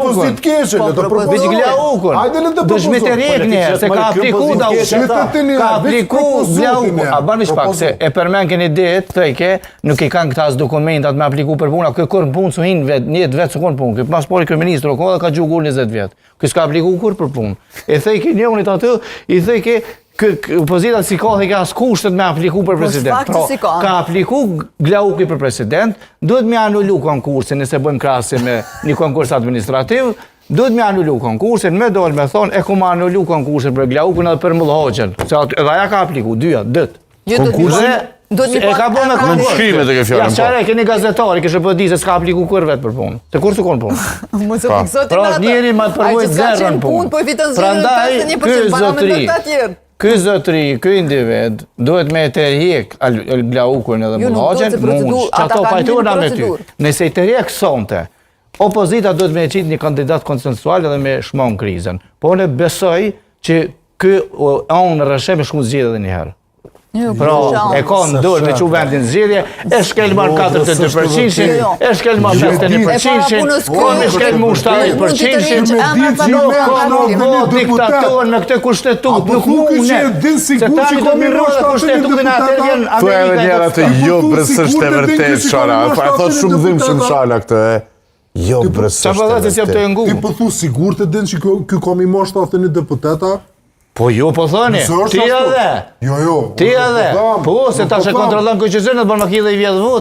Pozit keqe, le të propozoj. Veç Glaukun. Hajde le të propozoj. Dëshmi të rekne, se ka apliku ka apliku Glaukun. A bani shpak, se e përmen keni ditë, thëjke, nuk i kanë këtas dokumentat me apliku për puna, kë kur në punë su hinë njët vetë së konë punë, kë paspori kërministru, ka gjugur 20 vjetë, kë s'ka apliku kur për punë. E thëjke njënit atë, i thëjke, opozitat si ka dhe ka as kushtet me apliku për president. Ka apliku Glauku për president, duhet me anullu konkursin, nëse bëjmë krasi me një konkurs administrativ, duhet me anullu konkursin, me dole me thonë, e ku me anullu konkursin për Glaukun edhe për Mullhoxhen. Se edhe aja ka apliku, dyja, dët. Konkursin? E ka bënë me konkurs. Në shkrimet e ke fjallën. Ja, qare, keni gazetari, kështë për di se s'ka apliku kur vetë për punë. Se kur s'u konë punë. Pra, njeri ma përvojt zerën punë. Ky zotëri, ky individ, duhet me e tërhjek Glaukun edhe Mullhoxhen, mund, që ato pajturna me ty. Nëse i tërhjek sonte, opozita duhet me e qitë një kandidat konsensual edhe me shmon krizën. Po në besoj që ky onë rëshem e shku zgjidhe dhe njëherë. Pra, e ka në dorë me që vendin zgjidhje, e shkelman 42%, e shkelman 51%, ka me shkelmu 70%, nuk ka në bo diktator me këtë kushtetut, nuk mune, se ta mi do mirë dhe kushtetutin atër jenë Amerika. Thu e njëra të jo brësë është e vërtet, Shara, a thot shumë dhimë shumë Shala këtë, jo brësë është e vërtet. Ti pëthu sigur të din që kjo kam i moshtë atë një deputeta? Po jo, po thoni, ti edhe. Jo, Ti edhe. Po, se ta që kontrolon këqëzërën, bërë më kjidhe i vjetë vot.